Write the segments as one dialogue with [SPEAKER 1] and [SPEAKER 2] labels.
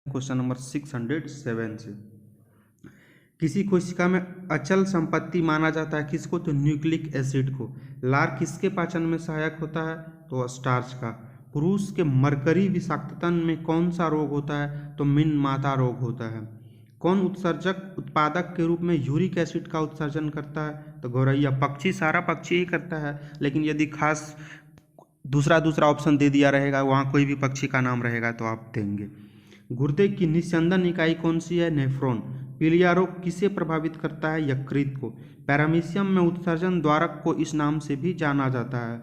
[SPEAKER 1] Question number 607 से। किसी कोशिका में अचल संपत्ति माना जाता है किसको? तो न्यूक्लिक एसिड को। लार किसके पाचन में सहायक होता है? तो स्टार्च का। पुरुष के मरकरी विषाक्तन में कौन सा रोग होता है? तो मिन माता रोग होता है। कौन उत्सर्जक उत्पादक के रूप में यूरिक एसिड का उत्सर्जन करता है? तो गौरैया। पक्षी, सारा पक्षी ही करता है, लेकिन यदि खास दूसरा ऑप्शन दे दिया रहेगा, वहाँ कोई भी पक्षी का नाम रहेगा तो आप देंगे। गुर्दे की निस्यंदन इकाई कौन सी है? नेफ्रॉन। पीलिया रोग किसे प्रभावित करता है? यकृत को। पैरामीशियम में उत्सर्जन द्वारक को इस नाम से भी जाना जाता है,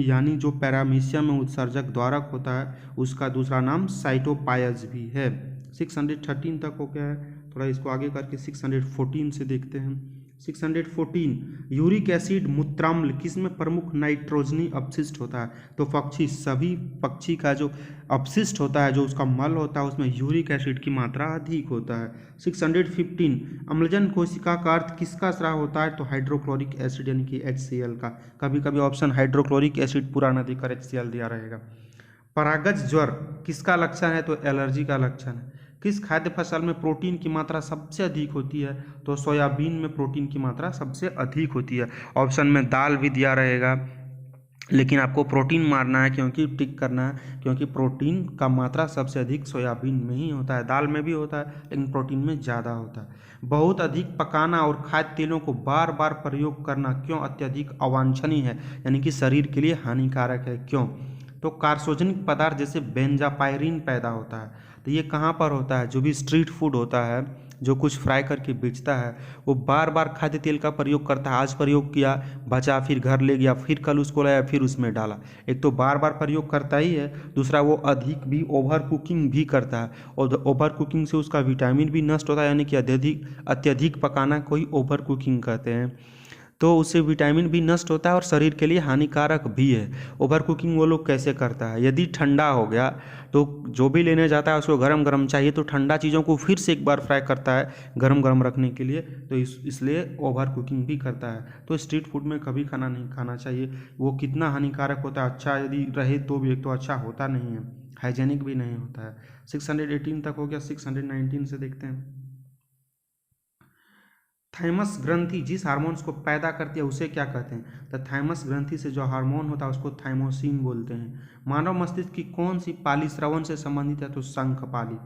[SPEAKER 1] यानी जो पैरामीशियम में उत्सर्जक द्वारक होता है उसका दूसरा नाम साइटोपायज भी है। 613 तक हो गया है, थोड़ा इसको आगे करके 614 से देखते हैं। 614 यूरिक एसिड मूत्राम्ल किसमें प्रमुख नाइट्रोजनी अपशिष्ट होता है? तो पक्षी, सभी पक्षी का जो अपशिष्ट होता है, जो उसका मल होता है, उसमें यूरिक एसिड की मात्रा अधिक होता है। 615 अम्लजन कोशिका का अर्थ किसका स्राव होता है? तो हाइड्रोक्लोरिक एसिड यानी कि HCl का। कभी कभी ऑप्शन हाइड्रोक्लोरिक एसिड पूरा न देकर HCl दिया रहेगा। परागज ज्वर किसका लक्षण है? तो एलर्जी का लक्षण है। किस खाद्य फसल में प्रोटीन की मात्रा सबसे अधिक होती है? तो सोयाबीन में प्रोटीन की मात्रा सबसे अधिक होती है। ऑप्शन में दाल भी दिया रहेगा, लेकिन आपको प्रोटीन मारना है, क्योंकि टिक करना है, क्योंकि प्रोटीन का मात्रा सबसे अधिक सोयाबीन में ही होता है। दाल में भी होता है, लेकिन प्रोटीन में ज़्यादा होता है। बहुत अधिक पकाना और खाद्य तेलों को बार बार प्रयोग करना क्यों अत्यधिक अवांछनीय है, यानी कि शरीर के लिए हानिकारक है? क्यों? तो कार्सोजेनिक पदार्थ जैसे बेंजापायरिन पैदा होता है। तो ये कहाँ पर होता है? जो भी स्ट्रीट फूड होता है, जो कुछ फ्राई करके बेचता है, वो बार बार खाद्य तेल का प्रयोग करता है। आज प्रयोग किया, बचा, फिर घर ले गया, फिर कल उसको लाया, फिर उसमें डाला। एक तो बार बार प्रयोग करता ही है, दूसरा वो अधिक भी ओवर कुकिंग भी करता है, और ओवर कुकिंग से उसका विटामिन भी नष्ट होता है, यानी कि अत्यधिक पकाना को ही ओवर कुकिंग कहते हैं। तो उससे विटामिन भी नष्ट होता है और शरीर के लिए हानिकारक भी है। ओवर कुकिंग वो लोग कैसे करता है? यदि ठंडा हो गया तो जो भी लेने जाता है उसको गरम गरम चाहिए, तो ठंडा चीज़ों को फिर से एक बार फ्राई करता है गरम गरम रखने के लिए, तो इसलिए ओवर कुकिंग भी करता है। तो स्ट्रीट फूड में कभी खाना नहीं खाना चाहिए। वो कितना हानिकारक होता है, अच्छा यदि रहे तो भी, एक तो अच्छा होता नहीं है, हाइजेनिक भी नहीं होता है। 618 तक हो गया। 619 से देखते हैं। थाइमस ग्रंथि जिस हार्मोन्स को पैदा करती है उसे क्या कहते हैं? तो थाइमस ग्रंथि से जो हार्मोन होता है उसको थाइमोसिन बोलते हैं। मानव मस्तिष्क की कौन सी पाली श्रवण से संबंधित है? तो शंख पाली।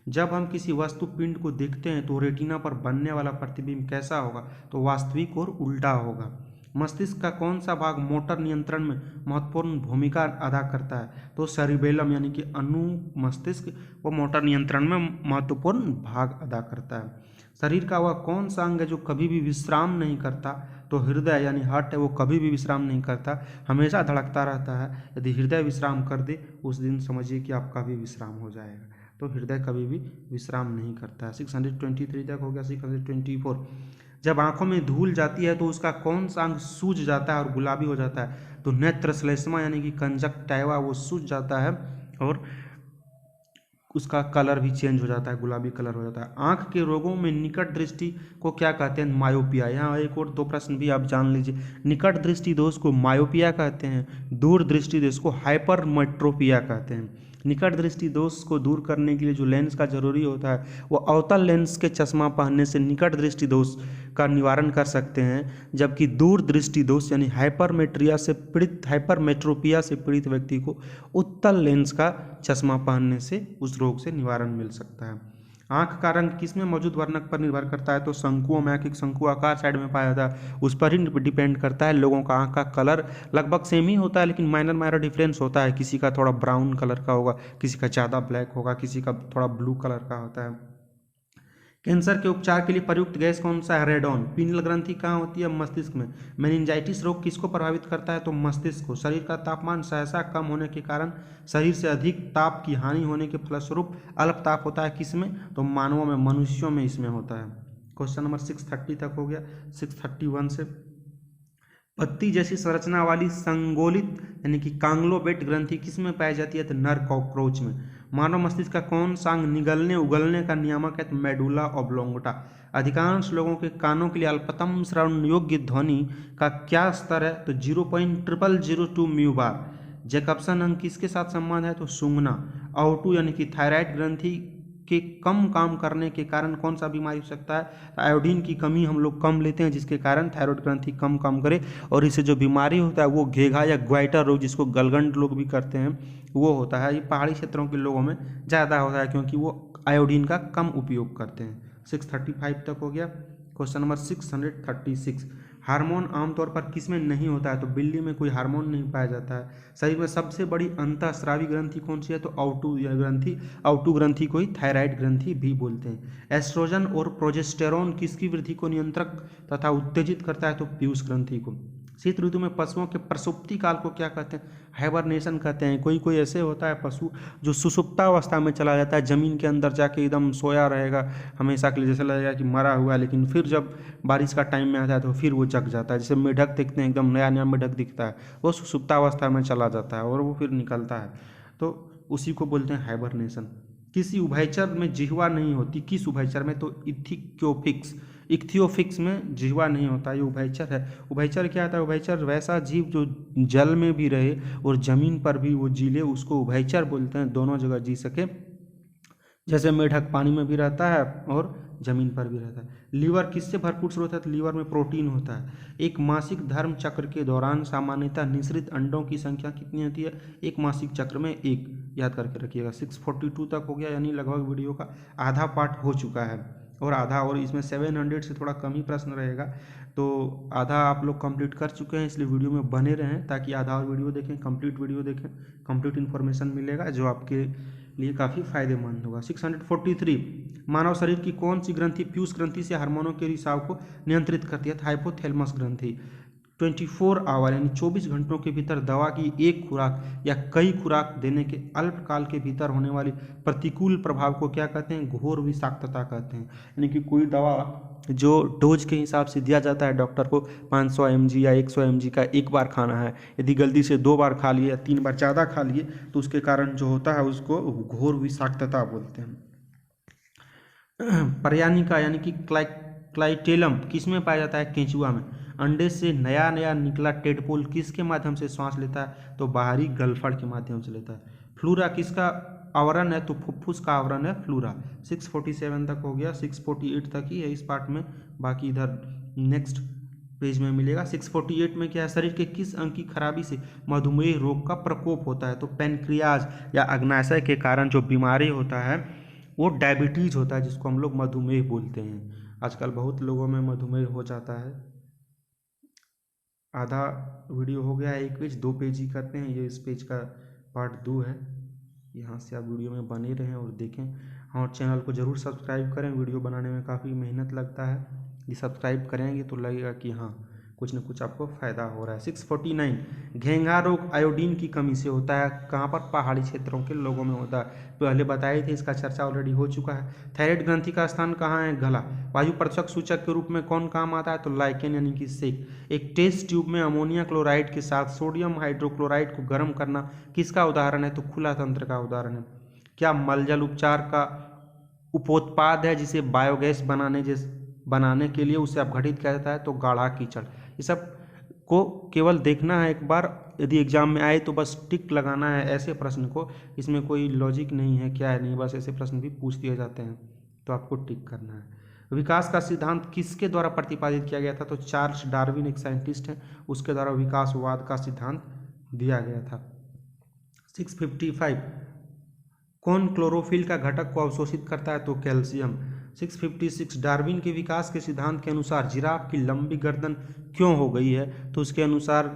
[SPEAKER 1] जब हम किसी वस्तु पिंड को देखते हैं तो रेटिना पर बनने वाला प्रतिबिंब कैसा होगा? तो वास्तविक और उल्टा होगा। मस्तिष्क का कौन सा भाग मोटर नियंत्रण में महत्वपूर्ण भूमिका अदा करता है? तो सेरिबेलम यानी कि अनुमस्तिष्क वो मोटर नियंत्रण में महत्वपूर्ण भाग अदा करता है। शरीर का वह कौन सा अंग है जो कभी भी विश्राम नहीं करता? तो हृदय यानी हार्ट है, वो कभी भी विश्राम नहीं करता, हमेशा धड़कता रहता है। यदि हृदय विश्राम कर दे उस दिन समझिए कि आपका भी विश्राम हो जाएगा। तो हृदय कभी भी विश्राम नहीं करता है। 623 तक हो गया। 624 जब आंखों में धूल जाती है तो उसका कौन सा अंग सूज जाता है और गुलाबी हो जाता है? तो नेत्र श्लेष्मा यानी कि कंजक्टाइवा वो सूज जाता है और उसका कलर भी चेंज हो जाता है, गुलाबी कलर हो जाता है। आंख के रोगों में निकट दृष्टि को क्या कहते हैं? मायोपिया। यहाँ एक और दो प्रश्न भी आप जान लीजिए। निकट दृष्टि दोष को मायोपिया कहते हैं, दूर दृष्टि दोष को हाइपरमेट्रोपिया कहते हैं। निकट दृष्टि दोष को दूर करने के लिए जो लेंस का जरूरी होता है वो अवतल लेंस के चश्मा पहनने से निकट दृष्टि दोष का निवारण कर सकते हैं, जबकि दूर दृष्टि दोष यानी हाइपरमेट्रोपिया से पीड़ित व्यक्ति को उत्तल लेंस का चश्मा पहनने से उस रोग से निवारण मिल सकता है। आंख का रंग किसमें मौजूद वर्णक पर निर्भर करता है? तो शंकुओं में, एक शंकु आकार साइड में पाया जाता है, उस पर ही डिपेंड करता है। लोगों का आंख का कलर लगभग सेम ही होता है, लेकिन माइनर डिफरेंस होता है। किसी का थोड़ा ब्राउन कलर का होगा, किसी का ज़्यादा ब्लैक होगा, किसी का थोड़ा ब्लू कलर का होता है। कैंसर के उपचार के लिए प्रयुक्त गैस कौन सा है? रेडॉन। पीनियल ग्रंथि कहाँ होती है? मस्तिष्क में। मेनिंजाइटिस रोग किसको प्रभावित करता है? तो मस्तिष्क को। शरीर का तापमान सहसा कम होने के कारण शरीर से अधिक ताप की हानि होने के फलस्वरूप अल्प ताप होता है किसमें? तो मानवों में, मनुष्यों में इसमें होता है। क्वेश्चन नंबर 630 तक हो गया। 631 से पत्ती जैसी संरचना वाली संगोलित यानी कि कांग्लोबेट ग्रंथि किसमें पाई जाती है? तो नर कॉकरोच में। मानव मस्तिष्क का कौन सा अंग निगलने उगलने का नियामक है? तो मेडुला ऑब्लोंगेटा। अधिकांश लोगों के कानों के लिए अल्पतम श्रवण योग्य ध्वनि का क्या स्तर है? तो 0.0002 म्यू बार। जैकबसन अंग किसके साथ संबंध है? तो सूंघना। O2 यानी कि थायराइड ग्रंथि के कम काम करने के कारण कौन सा बीमारी हो सकता है? तो आयोडीन की कमी हम लोग कम लेते हैं, जिसके कारण थायराइड ग्रंथि कम काम करे और इससे जो बीमारी होता है वो घेघा या ग्वाइटर रोग, जिसको गलगंड लोग भी करते हैं, वो होता है। ये पहाड़ी क्षेत्रों के लोगों में ज़्यादा होता है क्योंकि वो आयोडीन का कम उपयोग करते हैं। 635 तक हो गया। क्वेश्चन नंबर 636, हार्मोन आमतौर पर किस में नहीं होता है? तो बिल्ली में कोई हार्मोन नहीं पाया जाता है। शरीर में सबसे बड़ी अंतःस्रावी ग्रंथि कौन सी है? तो आउटू ग्रंथि को ही थायराइड ग्रंथि भी बोलते हैं। एस्ट्रोजन और प्रोजेस्टेरोन किसकी वृद्धि को नियंत्रित तथा उत्तेजित करता है? तो पीयूष ग्रंथि को। शीत ऋतु में पशुओं के प्रसुप्ति काल को क्या कहते हैं? हाइबरनेशन कहते हैं। कोई कोई ऐसे होता है पशु जो सुसुप्तावस्था में चला जाता है, जमीन के अंदर जाके एकदम सोया रहेगा हमेशा के लिए, जैसे लगेगा कि मरा हुआ है, लेकिन फिर जब बारिश का टाइम में आता है तो फिर वो जग जाता है। जैसे मेढक देखते हैं, एकदम नया नया मेढक दिखता है, वो सुसुप्तावस्था में चला जाता है और वो फिर निकलता है, तो उसी को बोलते हैं हाइबरनेशन। किसी उभयचर में जिह्वा नहीं होती, किस उभयचर में? तो इक्थियोफिक्स में जिह्वा नहीं होता, ये उभयचर है। उभयचर क्या होता है? उभयचर वैसा जीव जो जल में भी रहे और जमीन पर भी वो जी ले, उसको उभयचर बोलते हैं, दोनों जगह जी सके। जैसे मेढक पानी में भी रहता है और जमीन पर भी रहता है। लीवर किससे भरपूर स्रोत है? तो लीवर में प्रोटीन होता है। एक मासिक धर्म चक्र के दौरान सामान्यतः निःसृत अंडों की संख्या कितनी होती है? एक मासिक चक्र में एक, याद करके रखिएगा। 642 तक हो गया, यानी लगभग वीडियो का आधा पार्ट हो चुका है और आधा, और इसमें 700 से थोड़ा कम ही प्रश्न रहेगा, तो आधा आप लोग कंप्लीट कर चुके हैं, इसलिए वीडियो में बने रहें ताकि आधा और वीडियो देखें, कंप्लीट वीडियो देखें, कंप्लीट इन्फॉर्मेशन मिलेगा जो आपके लिए काफ़ी फायदेमंद होगा। 643, मानव शरीर की कौन सी ग्रंथि पीयूष ग्रंथि से हार्मोनों के रिसाव को नियंत्रित करती है? हाइपोथैलेमस ग्रंथि। 24 आवर यानी 24 घंटों के भीतर दवा की एक खुराक या कई खुराक देने के अल्पकाल के भीतर होने वाली प्रतिकूल प्रभाव को क्या कहते हैं? घोर विषाक्तता कहते हैं। यानी कि कोई दवा जो डोज के हिसाब से दिया जाता है डॉक्टर को, 500 mg या 100 mg का एक बार खाना है, यदि गलती से 2 बार खा लिए या 3 बार ज़्यादा खा लिए तो उसके कारण जो होता है उसको घोर विषाक्तता बोलते हैं। पर्यानिका यानी कि क्लाइटेलम किस में पाया जाता है? केंचुआ में। अंडे से नया नया निकला टेडपोल किसके माध्यम से सांस लेता है? तो बाहरी गलफड़ के माध्यम से लेता है। फ्लूरा किसका आवरण है? तो फुफ्फुस का आवरण है फ्लूरा। 647 तक हो गया, 648 तक ही है इस पार्ट में, बाकी इधर नेक्स्ट पेज में मिलेगा। 648 में क्या है? शरीर के किस अंग की खराबी से मधुमेह रोग का प्रकोप होता है? तो पैनक्रियाज या अग्नाशय के कारण जो बीमारी होता है वो डायबिटीज़ होता है, जिसको हम लोग मधुमेह बोलते हैं। आजकल बहुत लोगों में मधुमेह हो जाता है। आधा वीडियो हो गया है, एक पेज, 2 पेज ही करते हैं, ये इस पेज का पार्ट 2 है। यहाँ से आप वीडियो में बने रहें और देखें। और चैनल को ज़रूर सब्सक्राइब करें, वीडियो बनाने में काफ़ी मेहनत लगता है, ये सब्सक्राइब करेंगे तो लगेगा कि हाँ कुछ न कुछ आपको फ़ायदा हो रहा है। 649, घेंघा रोग आयोडीन की कमी से होता है, कहाँ पर? पहाड़ी क्षेत्रों के लोगों में होता है, पहले बताए थे, इसका चर्चा ऑलरेडी हो चुका है। थायराइड ग्रंथि का स्थान कहाँ है? गला। वायु प्रदूषक सूचक के रूप में कौन काम आता है? तो लाइकेन यानी कि सेक। एक टेस्ट ट्यूब में अमोनिया क्लोराइड के साथ सोडियम हाइड्रोक्लोराइड को गर्म करना किसका उदाहरण है? तो खुला तंत्र का उदाहरण है। क्या मलजल उपचार का उपोत्पाद है जिसे बायोगैस बनाने के लिए उसे अपघटित किया जाता है? तो गाढ़ा कीचड़। ये सब को केवल देखना है एक बार, यदि एग्जाम में आए तो बस टिक लगाना है ऐसे प्रश्न को, इसमें कोई लॉजिक नहीं है, क्या है नहीं, बस ऐसे प्रश्न भी पूछ दिए जाते हैं तो आपको टिक करना है। विकास का सिद्धांत किसके द्वारा प्रतिपादित किया गया था? तो चार्ल्स डार्विन एक साइंटिस्ट हैं, उसके द्वारा विकासवाद का सिद्धांत दिया गया था। 655, कौन क्लोरोफिल का घटक को अवशोषित करता है? तो कैल्शियम। 656, डार्विन के विकास के सिद्धांत के अनुसार जिराफ की लंबी गर्दन क्यों हो गई है? तो उसके अनुसार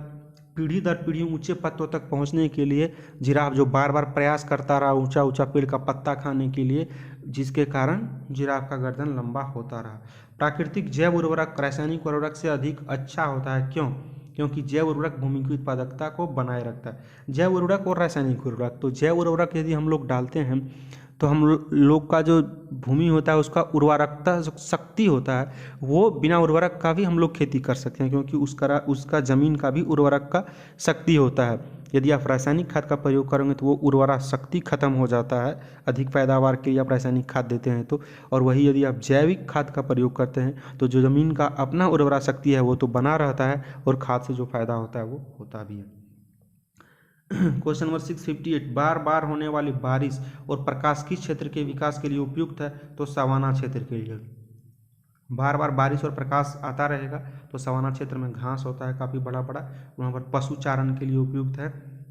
[SPEAKER 1] पीढ़ी दर पीढ़ी ऊंचे पत्तों तक पहुंचने के लिए जिराफ जो बार बार प्रयास करता रहा ऊंचा ऊंचा पेड़ का पत्ता खाने के लिए, जिसके कारण जिराफ का गर्दन लंबा होता रहा। प्राकृतिक जैव उर्वरक रासायनिक उर्वरक से अधिक अच्छा होता है, क्यों? क्योंकि जैव उर्वरक भूमि की उत्पादकता को बनाए रखता है। जैव उर्वरक और रासायनिक उर्वरक, तो जैव उर्वरक यदि हम लोग डालते हैं तो हम लोग का जो भूमि होता है उसका उर्वरकता शक्ति होता है, वो बिना उर्वरक का भी हम लोग खेती कर सकते हैं, क्योंकि उसका ज़मीन का भी उर्वरक का शक्ति होता है। यदि आप रासायनिक खाद का प्रयोग करेंगे तो वो उर्वरक शक्ति खत्म हो जाता है, अधिक पैदावार के लिए आप रासायनिक खाद देते हैं तो, और वही यदि आप जैविक खाद का प्रयोग करते हैं तो जो ज़मीन का अपना उर्वरक शक्ति है वो तो बना रहता है और खाद से जो फायदा होता है वो होता भी है। क्वेश्चन नंबर 658, बार बार होने वाली बारिश और प्रकाश किस क्षेत्र के विकास के लिए उपयुक्त है? तो सवाना क्षेत्र के लिए। बार बार बारिश और प्रकाश आता रहेगा तो सवाना क्षेत्र में घास होता है काफ़ी बड़ा बड़ा, वहाँ पर पशु चारण के लिए उपयुक्त है,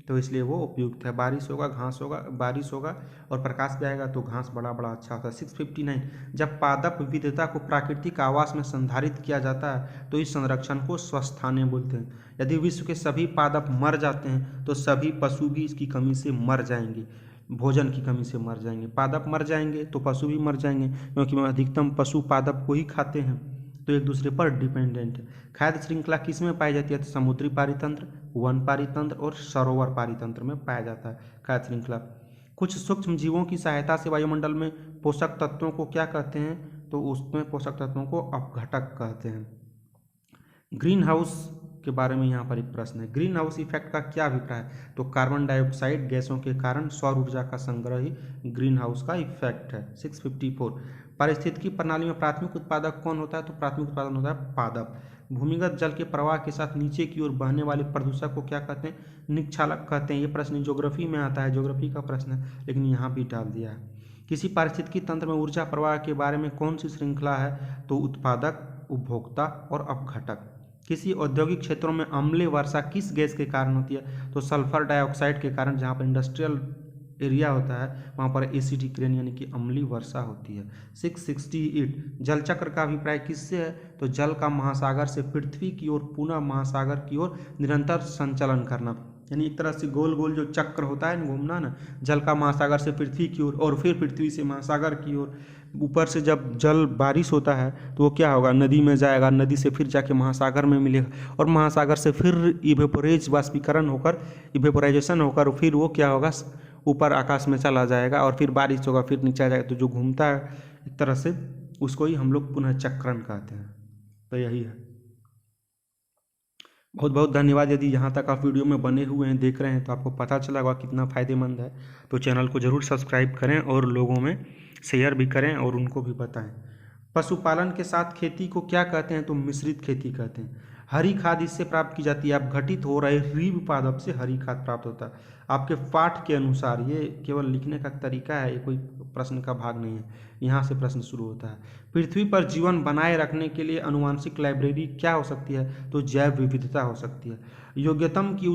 [SPEAKER 1] तो इसलिए वो उपयुक्त है। बारिश होगा, घास होगा, बारिश होगा और प्रकाश भी आएगा तो घास बड़ा बड़ा अच्छा होता है। 659, जब पादप विविधता को प्राकृतिक आवास में संधारित किया जाता है तो इस संरक्षण को स्वस्थाने बोलते हैं। यदि विश्व के सभी पादप मर जाते हैं तो सभी पशु भी इसकी कमी से मर जाएंगे, भोजन की कमी से मर जाएंगे। पादप मर जाएंगे तो पशु भी मर जाएंगे, क्योंकि अधिकतम पशु पादप को ही खाते हैं, तो एक दूसरे पर डिपेंडेंट है। खाद्य श्रृंखला किस में पाई जाती है? तो समुद्री पारितंत्र, वन पारितंत्र और सरोवर पारितंत्र में पाया जाता है खाद्य श्रृंखला। कुछ सूक्ष्म जीवों की सहायता से वायुमंडल में पोषक तत्वों को क्या कहते हैं? तो उसमें पोषक तत्वों को अपघटक कहते हैं। ग्रीन हाउस के बारे में यहाँ पर एक प्रश्न है, ग्रीन हाउस इफेक्ट का क्या अभिप्राय है? तो कार्बन डाइऑक्साइड गैसों के कारण सौर ऊर्जा का संग्रह ही ग्रीन हाउस का इफेक्ट है। 654, पारिस्थितिकी प्रणाली में प्राथमिक उत्पादक कौन होता है? तो प्राथमिक उत्पादन होता है पादप। भूमिगत जल के प्रवाह के साथ नीचे की ओर बहने वाले प्रदूषक को क्या कहते हैं? निक्षालक कहते हैं। ये प्रश्न ज्योग्राफी में आता है, ज्योग्राफी का प्रश्न है, लेकिन यहाँ भी डाल दिया है। किसी पारिस्थितिकी तंत्र में ऊर्जा प्रवाह के बारे में कौन सी श्रृंखला है? तो उत्पादक, उपभोक्ता और अपघटक। किसी औद्योगिक क्षेत्रों में अम्लीय वर्षा किस गैस के कारण होती है? तो सल्फर डाइऑक्साइड के कारण। जहाँ पर इंडस्ट्रियल एरिया होता है वहाँ पर एसिडिक रेन यानी कि अम्लीय वर्षा होती है। 668, जल चक्र का अभिप्राय किससे है? तो जल का महासागर से पृथ्वी की ओर पुनः महासागर की ओर निरंतर संचलन करना, यानी एक तरह से गोल गोल जो चक्र होता है घूमना ना, जल का महासागर से पृथ्वी की ओर और फिर पृथ्वी से महासागर की ओर। ऊपर से जब जल बारिश होता है तो वो क्या होगा? नदी में जाएगा, नदी से फिर जाके महासागर में मिलेगा और महासागर से फिर इवेपोरेज वाष्पीकरण होकर, इवेपोराइजेशन होकर फिर वो क्या होगा? ऊपर आकाश में चला जाएगा और फिर बारिश होगा, फिर नीचे आ जाएगा। तो जो घूमता है एक तरह से उसको ही हम लोग पुनः चक्रण कहते हैं। तो यही है। बहुत बहुत धन्यवाद। यदि यहाँ तक आप वीडियो में बने हुए हैं, देख रहे हैं, तो आपको पता चला होगा कितना फ़ायदेमंद है। तो चैनल को ज़रूर सब्सक्राइब करें और लोगों में शेयर भी करें और उनको भी बताएं। पशुपालन के साथ खेती को क्या कहते हैं? तो मिश्रित खेती कहते हैं। हरी खाद इससे प्राप्त की जाती है, अपघटित हो रहे रीब पादप से हरी खाद प्राप्त होता है। आपके पाठ के अनुसार, ये केवल लिखने का तरीका है, ये कोई प्रश्न का भाग नहीं है, यहाँ से प्रश्न शुरू होता है। पृथ्वी पर जीवन बनाए रखने के लिए अनुवांशिक लाइब्रेरी क्या हो सकती है? तो जैव विविधता हो सकती है। योग्यतम की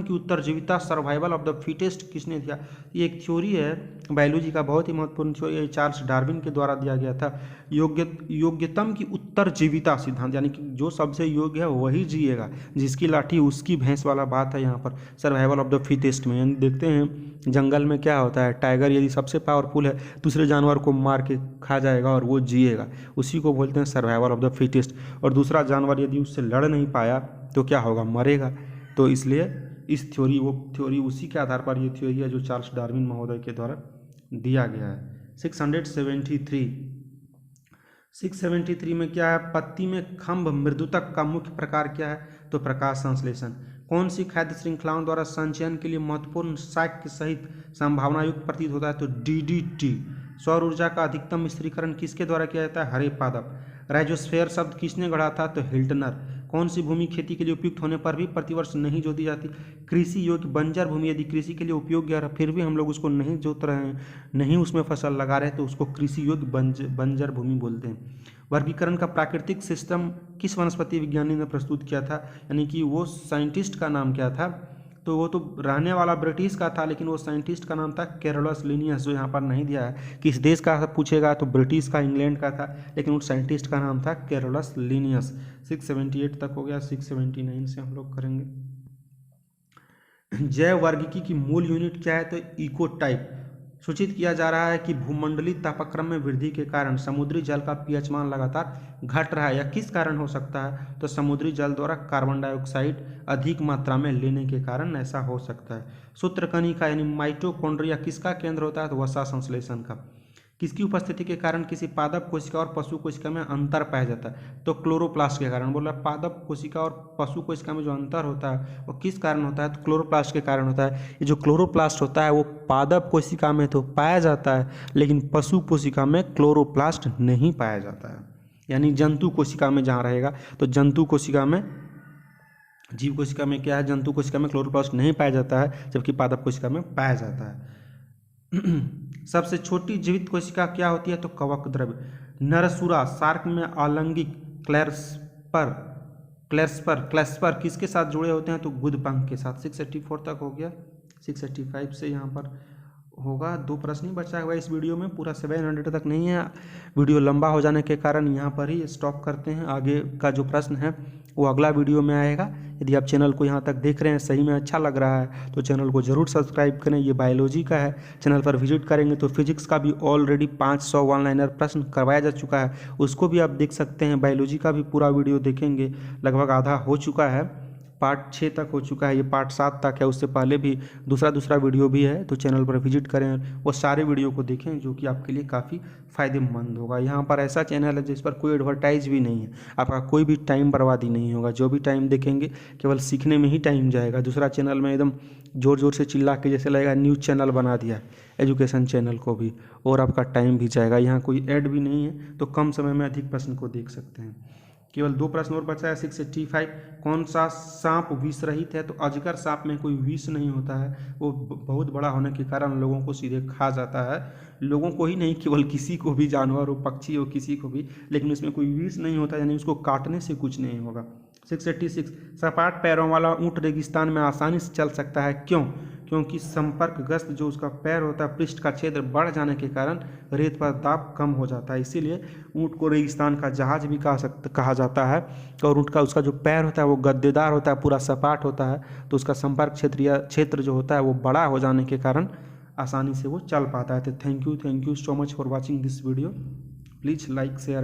[SPEAKER 1] उत्तरजीविता सर्वाइवल ऑफ द फिटेस्ट किसने दिया? ये एक थ्योरी है बायोलॉजी का, बहुत ही महत्वपूर्ण थ्योरी है, चार्ल्स डार्विन के द्वारा दिया गया था। योग्यतम की उत्तरजीविता सिद्धांत, यानी कि जो सबसे योग्य है वही जिएगा, जिसकी लाठी उसकी भैंस वाला बात है यहाँ पर सर्वाइवल ऑफ द फिटेस्ट में। यानी देखते हैं जंगल में क्या होता है, टाइगर यदि सबसे पावरफुल है दूसरे जानवर को मार के खा जाएगा और वो जिएगा, उसी को बोलते हैं सर्वाइवल ऑफ द फिटेस्ट। और दूसरा जानवर यदि उससे लड़ नहीं पाया तो क्या होगा? मरेगा। तो इसलिए इस थ्योरी उसी के आधार पर ये थ्योरी है जो चार्ल्स डार्विन महोदय के द्वारा दिया गया है। 673 में क्या है? पत्ती में खंभ मृदुतक का मुख्य प्रकार क्या है? तो प्रकाश संश्लेषण। कौन सी खाद्य श्रृंखलाओं द्वारा संचयन के लिए महत्वपूर्ण शाक्य सहित संभावना युक्त प्रतीत होता है? तो DDT। सौर ऊर्जा का अधिकतम स्थिरीकरण किसके द्वारा किया जाता है? हरे पादप। राइजोस्फीयर शब्द किसने गढ़ा था? तो हिल्टनर। कौन सी भूमि खेती के लिए उपयुक्त होने पर भी प्रतिवर्ष नहीं जोती जाती? कृषि योग्य बंजर भूमि यदि कृषि के लिए उपयोग्य है फिर भी हम लोग उसको नहीं जोत रहे हैं, नहीं उसमें फसल लगा रहे, तो उसको कृषि योग्य बंजर भूमि बोलते हैं। वर्गीकरण का प्राकृतिक सिस्टम किस वनस्पति विज्ञानी ने प्रस्तुत किया था? यानी कि वो साइंटिस्ट का नाम क्या था? तो वो तो रहने वाला ब्रिटिश का था, लेकिन वो साइंटिस्ट का नाम था कैरोलस लिनियस, जो यहाँ पर नहीं दिया है। किस देश का पूछेगा तो ब्रिटिश का, इंग्लैंड का था, लेकिन उस साइंटिस्ट का नाम था कैरोलस लिनियस। 678 तक हो गया। 679 से हम लोग करेंगे। जैव वर्गीकी की मूल यूनिट क्या है? तो इकोटाइप। सूचित किया जा रहा है कि भूमंडलीय तापक्रम में वृद्धि के कारण समुद्री जल का पीएच मान लगातार घट रहा है। यह किस कारण हो सकता है? तो समुद्री जल द्वारा कार्बन डाइऑक्साइड अधिक मात्रा में लेने के कारण ऐसा हो सकता है। सूत्रकणिका यानी माइटोकॉन्ड्रिया किसका केंद्र होता है? तो वसा संश्लेषण का। किसकी उपस्थिति के कारण किसी पादप कोशिका और पशु कोशिका में अंतर पाया जाता है? तो क्लोरोप्लास्ट के कारण। बोला पादप कोशिका और पशु कोशिका में जो अंतर होता है वो किस कारण होता है? तो क्लोरोप्लास्ट के कारण होता है। ये जो क्लोरोप्लास्ट होता है वो पादप कोशिका में तो पाया जाता है, लेकिन पशु कोशिका में क्लोरोप्लास्ट नहीं पाया जाता है। यानी जंतु कोशिका में जहाँ रहेगा, तो जंतु कोशिका में जीव कोशिका में क्या है, जंतु कोशिका में क्लोरोप्लास्ट नहीं पाया जाता है, जबकि पादप कोशिका में पाया जाता है। सबसे छोटी जीवित कोशिका क्या होती है, तो कवक द्रव्य। नरसुरा शार्क में आलंगिक क्लैस्पर किसके साथ जुड़े होते हैं, तो गुदपंख के साथ। 684 तक हो गया, 685 से यहाँ पर होगा, 2 प्रश्न ही बचा हुआ इस वीडियो में, पूरा 700 तक नहीं है। वीडियो लंबा हो जाने के कारण यहाँ पर ही स्टॉप करते हैं। आगे का जो प्रश्न है वो अगला वीडियो में आएगा। यदि आप चैनल को यहाँ तक देख रहे हैं, सही में अच्छा लग रहा है, तो चैनल को ज़रूर सब्सक्राइब करें। ये बायोलॉजी का है, चैनल पर विजिट करेंगे तो फिजिक्स का भी ऑलरेडी 500 वन लाइनर प्रश्न करवाया जा चुका है, उसको भी आप देख सकते हैं। बायोलॉजी का भी पूरा वीडियो देखेंगे, लगभग आधा हो चुका है, पार्ट 6 तक हो चुका है, ये पार्ट 7 तक है, उससे पहले भी दूसरा वीडियो भी है, तो चैनल पर विजिट करें, वो सारे वीडियो को देखें, जो कि आपके लिए काफ़ी फ़ायदेमंद होगा। यहाँ पर ऐसा चैनल है जिस पर कोई एडवर्टाइज भी नहीं है, आपका कोई भी टाइम बर्बादी नहीं होगा। जो भी टाइम देखेंगे केवल सीखने में ही टाइम जाएगा। दूसरा चैनल में एकदम ज़ोर ज़ोर से चिल्ला के जैसे लगेगा न्यूज़ चैनल बना दिया है, एजुकेशन चैनल को भी, और आपका टाइम भी जाएगा। यहाँ कोई ऐड भी नहीं है, तो कम समय में अधिक प्रश्न को देख सकते हैं। केवल 2 प्रश्न और बचा है। 685 कौन सा सांप विष रहित है, तो अजगर सांप में कोई विष नहीं होता है, वो बहुत बड़ा होने के कारण लोगों को सीधे खा जाता है। लोगों को ही नहीं, केवल किसी को भी, जानवर हो, पक्षी हो, किसी को भी, लेकिन उसमें कोई विष नहीं होता, यानी उसको काटने से कुछ नहीं होगा। 686 सपाट पैरों वाला ऊँट रेगिस्तान में आसानी से चल सकता है, क्यों? क्योंकि संपर्कग्रस्त जो उसका पैर होता है, पृष्ठ का क्षेत्र बढ़ जाने के कारण रेत पर दाब कम हो जाता है, इसीलिए ऊँट को रेगिस्तान का जहाज भी कहा जाता है। और ऊँट का उसका जो पैर होता है वो गद्देदार होता है, पूरा सपाट होता है, तो उसका संपर्क क्षेत्र जो होता है वो बड़ा हो जाने के कारण आसानी से वो चल पाता है। तो thank you so much for watching this video. Please like share.